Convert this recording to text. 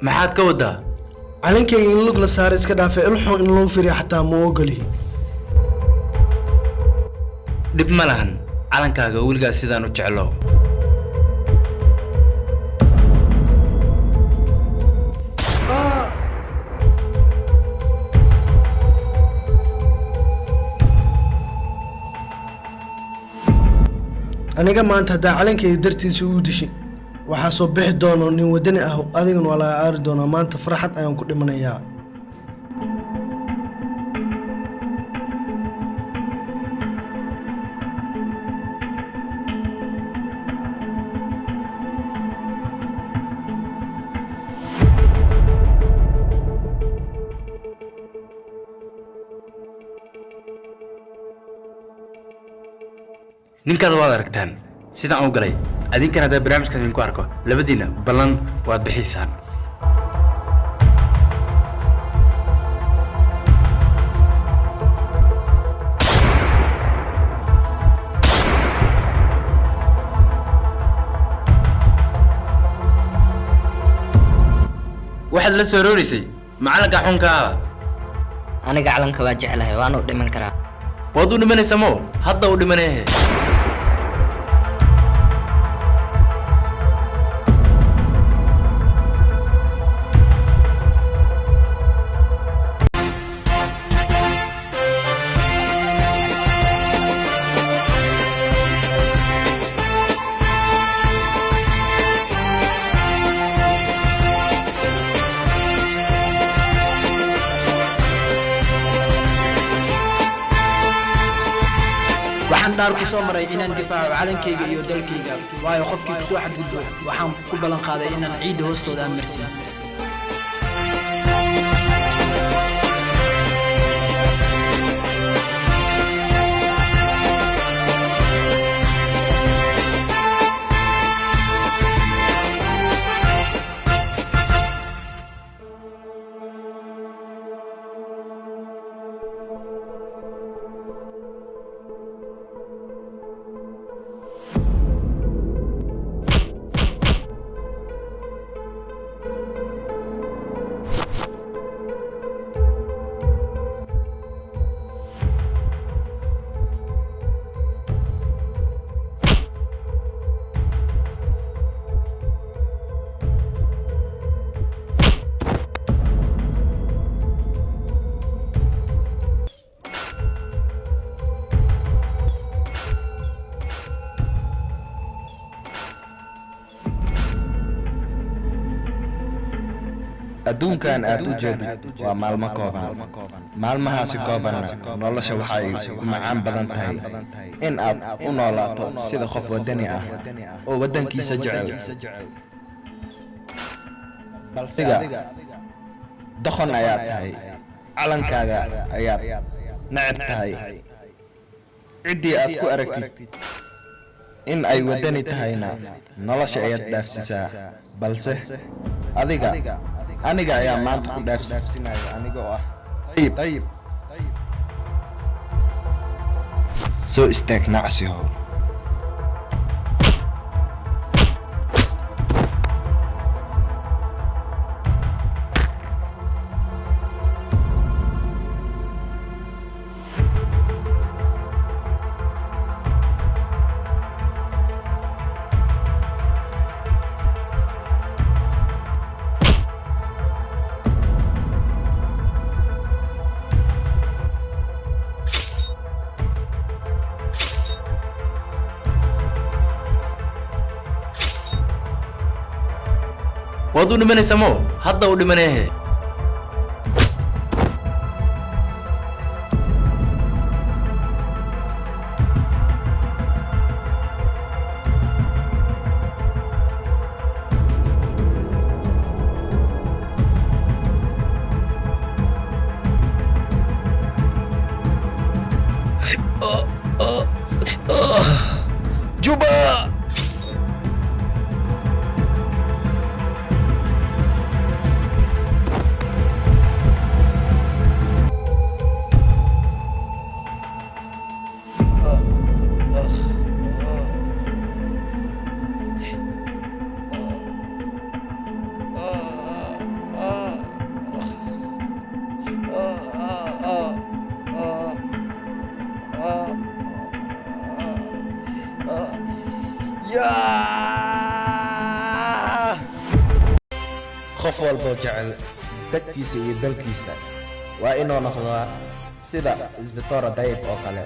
maxaad ka wadaa calankayga in lug la saaro iska dhaafay ilxun in loo firiyo xataa ma ogolihi dhib ma lahan calankaaga weligaa sidaan u jeclo aniga maanta haddaa calankayga dartiisa u dishay waxaa soo bixi doono nin wadani ah adigana waa laga aari doonaa maanta farxad ayaan ku dhimanayaa ninkaad waad aragtaan sidaan u galay adinkana haddaa barnaamijkaas idinku arko labadiina ballan waad bixiysaan waxaad la soo rooraysay macalinka xunkaada aniga calanka waa jeclahay waana u dhiman karaa waad u dhimanaysaa moo hadda u dhimaneehe waxaan daar ku soo maray inaan difaaco calankayga iyo dalkayga waayo qofkii ku soo xadgudbo waxaan ku ballan qaaday inaan ciidda hoostooda aan marsiin adduunkan aad u jeedid waa maalmo kooban maalmahaasi koobanna nolosha waxay ku macaan badan tahay in aad u noolaato sida qof wadani ah oo waddankiisa jecel balsiga doqon ayaad tahay calankaaga ayaad necab tahay ciddii aad ku aragtid in ay wadani tahayna nolosha ayaad dhaafsisaa balse aniga ayaa maanta ku dhaafsinaya aniga oo ah طيب soo istaag nacsiho waad u dhimanaysaa moo hadda u dhimaneehe Juba! qof walboo jecel dadkiisa iyo dalkiisa waa inuu noqdaa sida isbitoora dayib oo kale